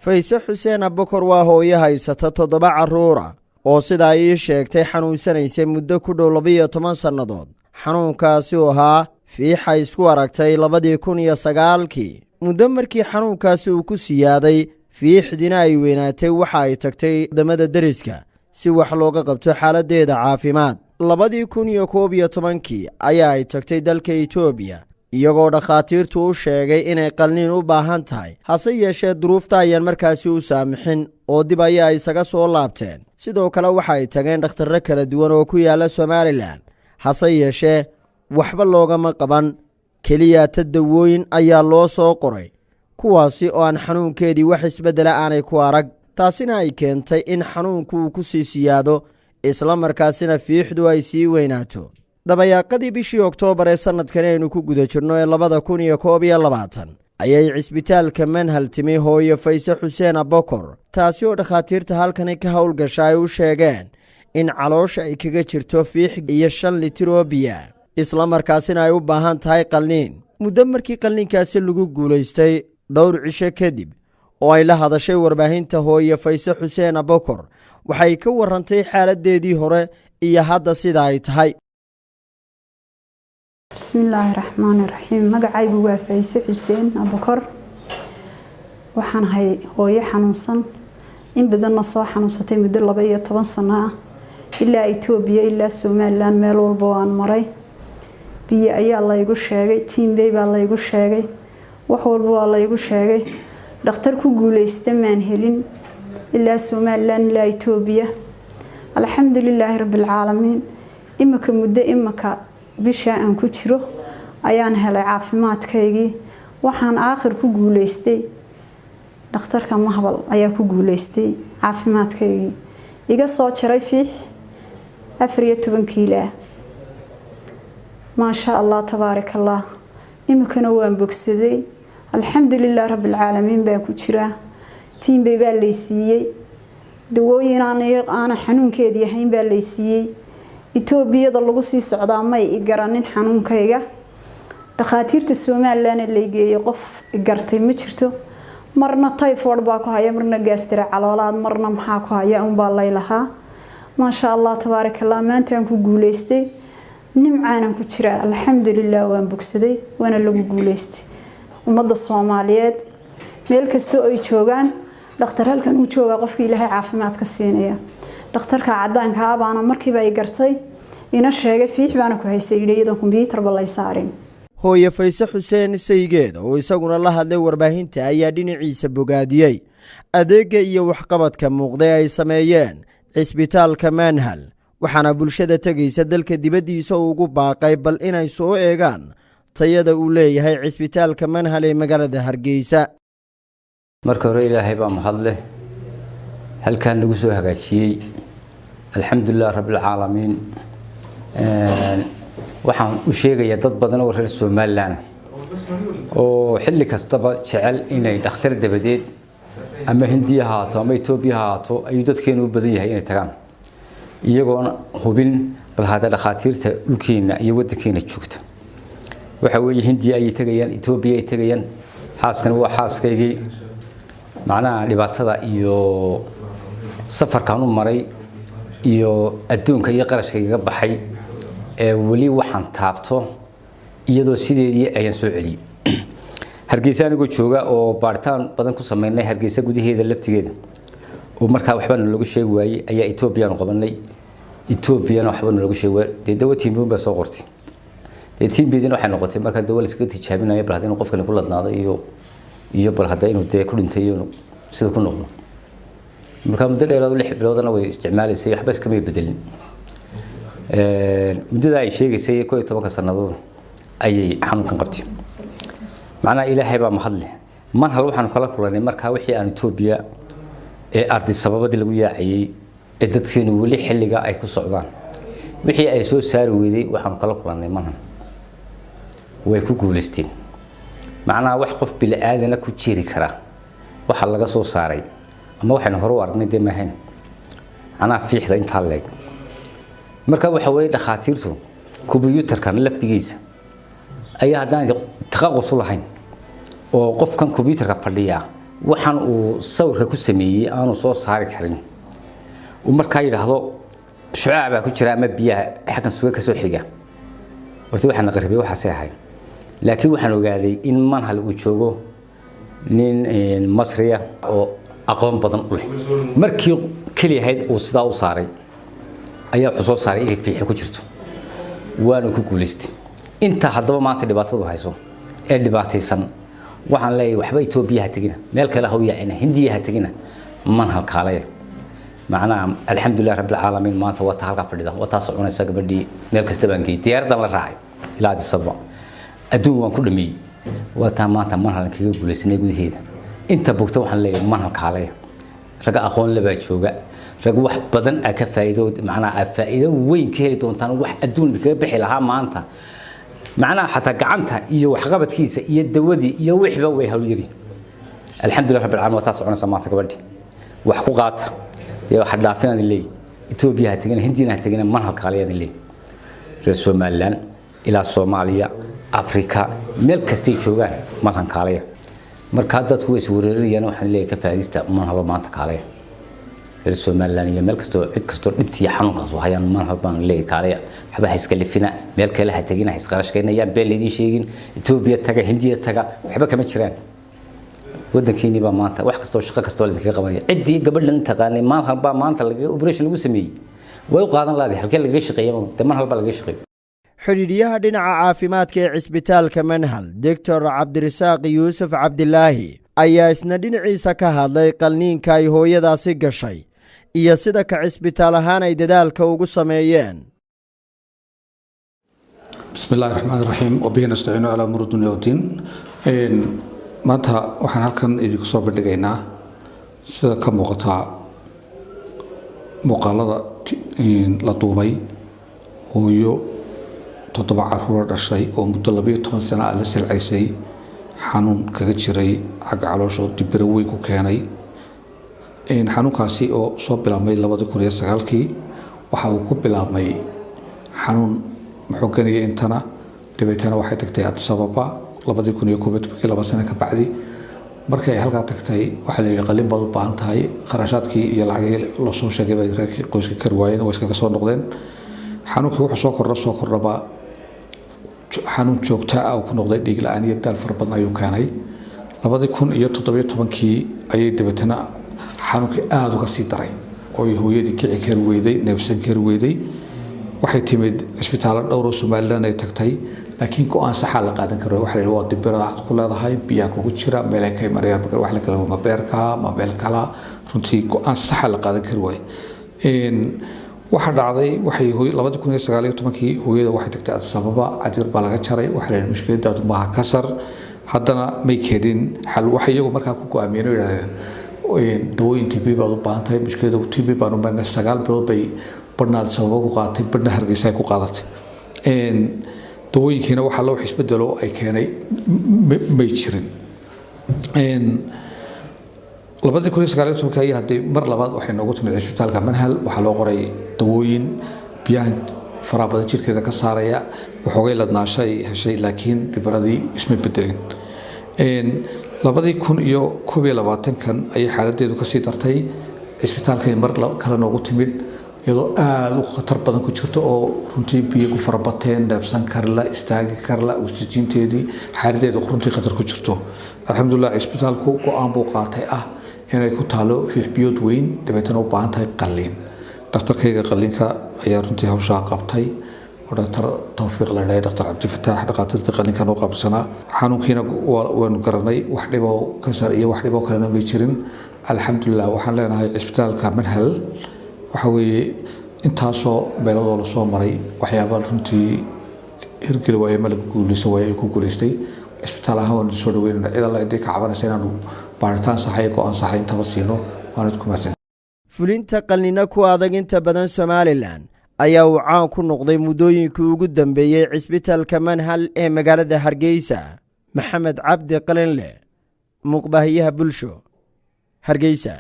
Fayse Xuseen Abukar waa hooyo haysata 7 carruur ah oo sida ay sheegtay xanuunsanaysay muddo ku dhow 12 sannadood. Xanuunkaasi oo ahaa fiixa isku aragtay 2009kii. Muddo markii xanuunkaasi uu ku siyaaday fiixdina ay weynaatay waxa ay tagtay wadamada deriska si wax looga qabto xaaladeeda caafimaad. 2011kii ayaa ay tagtay dalka Itoobiya iyagoo dhakhaatiirtu u sheegay inay qalnin u baahan tahay, hase yeeshee duruufta ayaan markaasi u saamixin oo dib ayaa isaga soo laabteen. Sidoo kale waxa ay tageen dhakhtarro kala duwan oo ku yaala Somaliland, hase yeeshee waxba loogama qaban, keliya dawooyin ayaa loo soo qoray kuwaasi oo aan xanuunkeedii wax isbedela aanay ku arag. taasina ay keentay in xanuunku uu ku sii siyaado isla markaasina fiixdu ay sii weynaato. dabayaaqadii bishii Oktoobar ee sanadkan aynu ku guda jirno ee 2021 ayay Cisbitaalka Manhal timi hooyo Fayse Xuseen Abukar, taasi oo dhakhaatiirta halkan ka howlgasha ay u sheegeen in caloosha ay kaga jirto fiix iyo 5 litir oo biyo, isla markaasina ay u baahan tahay qalnin. muddo markii qalninkaasi lagu guulaystay dhowr cisho kadib oo ay la hadashay warbaahinta hooyo Fayse Xuseen Abukar, waxay ka warantay xaaladeedii hore iyo hadda sida ay tahay. Bismillahirrahmanirrahim. magacaygu waa Fayse Xuseen Abukar. waxaan ahay hooyo xanuunsan in badan soo xanuunsatay muddo 12 sano ah ilaa Itoobiya ilaa Somaliland meel walba waan maray. biyo ayaa la igu sheegay, tiimbay baa la igu sheegay, wax walba waa la igu sheegay. dhakhtar ku Guulaystay maan helin ilaa Somaliland ilaa Itoobiya. alxamdulilaahi rabbil caalamiin. imaka bisha aan ku jiro ayaan helay caafimaadkaygii. waxaan aakhir ku Guulaystay dhakhtarka Manhal ayaa ku Guulaystay caafimaadkaygii. iga soo jaray fiix 14 kiilo. ما شاء الله تبارك الله. imikana waan bogsaday alxamdulillah rabbil caalamiin baan ku jiraa. tiin bay baa leeysiiyay, dawooyin aan xanuunkeedii ahayn baa leeysiiyay. Itoobiyada lagu sii socdaa may igaranin xanuunkayga. dhakhaatiirta Somaliland la geeyay qof gartay ma jirto. marna typhoid baa ku haya, marna gaastira caloolaad, marna maxaa ku haya baa laylahaa. ما شاء الله تبارك الله. maantaan ku Guulaystay nimcaan ku jira alxamdulillah waan bogsaday waana lagu Guulaystay. ummadda Soomaaliyeed meel kasta oo ay joogaan dhakhtar halkan uu jooga qofkii Ilaahay caafimaad ka siinaya. dhakhtarka cadaanka ah baana markiiba ay gartay ina sheegay fiix baana ku haysay iyadoo kombiyuutar balay saarin. hooyo Fayse Xuseen saygeed oo isaguna la hadlay warbaahinta ayaa dhinaciisa bogaadiyay adeega iyo waxqabadka muuqday ay sameeyeen Cisbitaalka Manhal, waxaana bulshada tagaysa dalka dibadiisa ugu baaqay bal inay soo eegaan tayada uu leeyahay Cisbitaalka Manhal ee magaalada Hargeysa. marka hore Ilaahay baa mahad leh halkan lagu soo hagaajiyay. alxamdulillah rabbil caalamiin. waxaan u sheegayaa dad badan oo reer Somaliland oo xilli kastaba jecel inay dhakhtar dabadeed ama Hindiya haato ama Itoobiya haato ay dadkeenu u badan yahay inay tagaan iyagoon hubin bal hada dhakhaatiirta dhulkeena iyo wadankeena joogta. waxa weeye Hindiya ay tagayaan, Itoobiya ay tagayaan. xaaskan waa xaaskaygii macnaha dhibaatada iyo safarkan u maray iyo adduunka iyo qarashkayga baxay ee wali waxaan taabto iyadoo sideedii ayaan soo celiyay. Hargeysa anigu jooga oo baaritaan badan ku sameynay Hargeysa gudaheeda laftigeeda oo markaa waxba lagu sheeg waayay ayaa Itoobiyaan qabanay. Itoobiyana waxba lagu sheeg waayay dawo tiimbuun baa soo qortay. tiimbiidina waxay noqotay markaa dawo la iska tijaabinayo bal hadii qofkan ku ladnaado iyo bal hadda inuu ku dhintay sida ku noqdo. markaa muddo dheeraad 6 biloodna way isticmaalaysay waxba iska may bedelin. muddada ay sheegaysay 12 sanadood ayay xanuunkan qabtay. macna Ilaahay baa mahad leh. Manhal waxaan kala kulanay markaa wixii aan Itoobiya ee arday sababadii lagu yaacay ee dadkeenu wali xilliga ay ku socdaan wixii ay soo saari weeday waxaan kala kulanay Manhal way ku Guulaysteen. macna wax qof bil aadana ku jiri kara waxa laga soo saaray ama waxaan hore u aragnay deemahan ana fiixda inta leeg. marka waxa way dhakhaatiirtu kombiyuutarkan laftigiisa ayaa hadaan taqaqus lahayn oo qofkan kombiyuutarka fadhiya waxaan uu sawirka ku sameeyay aanu soo saari karin uu markaa yiraahdo shucaab ku jira ama biyaha xakan suuga ka soo xiga horta waxaan qaribay waxa saxay laakiin waxaan ogaaday in manhal uu joogo nin Masriya oo aqoon badan u leh markii kaliyahayd uu sidaa u saaray ayaa soo saaray in fiixi ku jirto waana ku guulaystay inta haddaba maanta dhibaatadu hayso ee dhibaataysan waxaan leeyahay waxba Itoobiya tagina meel kale hawiyayna Hindiya tagina manhal kaalay macnaa alxamdulillah rabbil caalamiin maanta wata halka fadhida wata soconaysa gabadhii meel kasta baan geeyay diyaarada la raacay ilaa Disaba adduun waan ku dhamiyay wata maanta manhal kaga guulaysanay gudaheeda inta bogta waxaan leeyahay manhal kaalay raga aqoon laba jooga rag wax badan ka faa'iido macnaa faa'iido weyn ka heli doontaan wax adduun kaga bixi lahaa maanta macnaa xataa gacanta iyo wax qabadkiisa iyo dawadii iyo wixba way hawl yiri alxamdulillah rabbil caalamiin wata soconaysa maanta gabadhii wax ku qaata waxa dhaafin leey Itoobiya tagina Hindiya tagina manhal kaalay leey reer Soomaaliland ila Soomaaliya Afrika meel kasta joogaan manhal kaalay marka dadku way isweerarayaan waxaan leeyahay ka faa'iideysta manhal maanta kaalay reer Soomaaliland iyo meel kasta cid kasta dhibtii xanuunkaas waxayaan manhal baan leeyahay kaalay waxba iska lifina meel kale ha tagina is qarashkeynayaan beel leedii sheegin Itoobiya taga Hindiya taga waxba kama jiraan waddankeeni baa maanta wax kasta oo shaqo kasta oo la kaga qabanaya cidii gabadhan taqaanay manhal baa maanta laga operation lagu sameeyay way u qaadan lahayd halkee laga shaqeeyo manhal baa laga shaqeeyo xiriiriyaha dhinaca caafimaadka ee cisbitaalka Manhal Dr. Cabdirasaaq Yuusuf Cabdilaahi ayaa isna dhinaciisa ka hadlay qalniinka ay hooyadaasi gashay iyo sida ka cisbitaal ahaan ay dadaalka ugu sameeyeen bismillaahir rahmaanir rahiim wa bihi nasta'iinu ala umuri dunya wa diin maanta waxaan halkan idinku soo bandhigaynaa sida ka muuqata muuqaalada la duubay hooyo 7 caruur dhashay oo muddo 12 sano la silcaysay xanuun kaga jiray xagga caloosha dibir weyn ku keenay xanuunkaasi oo soo bilaabmay 2009kii waxa uu ku bilaabmay xanuun maxooganaya intana dabeetana waxay tagtay Addis Ababa 2011 sano ka bacdi markay halka tagtay waxa la yiri qalin baad u baahan tahay qarashaadkii iyo lacagii la soo sheegay bay reerkii qoyska ka waayeen way iska soo noqdeen xanuunkii wuxuu soo kordhaba xanuun joogto ah oo ku noqday dhiig la'aan iyo daal far badan ayuu keenay 2017kii ayay dabeetana xanuunkii aad uga sii daray oo hooyadii kici kar weeday neefsan kar weeday waxay timid cisbitaalada dhowr oo Soomaaliland ay tagtay laakiin go'aan sax ah la qaadan karo waxa la yiraahdo dibirada ku leedahay biyo kugu jira meel ay ka marayaan marka wax la kala ma beerka ma beel kala runtii go'aan sax ah la qaadan karo way waxa dhacday waxay 2019kii hooyada waxay tagtay Addis Ababa cadir baa laga jaray waxa la yiraahdo mushkilada ma kasar haddana may keedin xal waxa iyagu markaa ku go'aamiyeen yiraahdeen dawooyin TB baad u baahan tahay mushkilada TB baan u baahnaa 9 bilood bay barnaad sabab ku qaatay barna Hargeysa ku qaadatay dawooyinkiina waxa loo xisbadalo ay keenay may jirin 2019kii hadii mar labaad waxay noogu timid cisbitaalka Manhal waxa loo qoray dawooyin biyaha fara badan jirkeeda ka saaraya waxoogay ladnaashay heshay laakiin dibradii isma bedelin 2021kan ay xaaladeedu ka sii dartay cisbitaalka mar kale noogu timid iyadoo aad u khatar badan ku jirto oo runtii biyo ku farabateen dabsan karla istaagi karla oxygenteedii xaaladeedu runtii khatar ku jirto alxamdulillah cisbitaalku go'aan buu qaatay inay ku taalo fiix biyood weyn dabeetana u baahan tahay qalliin dhakhtarkayga qalliinka ayaa runtii hawsha qabtay ودكتور توفيق لله دكتور عبد الفتاح دكاتره تقنين كانوا قبل سنه xanuunkiina waan garanay wax dhibo ka sariyo wax dhibo kale ma jirin alxamdulillah waxaan leenahay cisbitaalka Manhal waxa weeye intaasoo beeladoo la soo maray waxyaabo runtii hirgeli waayay malab ku guulaystay cisbitaal ahaan soo dhaweynaa cid alla idin ka cabanaysa inaanu baaritaan saxay go'aan saxay intaba siino waanad ku mahadsan fulinta qalnina ku adag inta badan Somaliland ayaa uu caan ku noqday muddooyinkii ugu dambeeyay cisbitaalka Manhal ee magaalada Hargeysa Maxamed Cabdi Qalnin muqbahiyaha bulsho Hargeysa.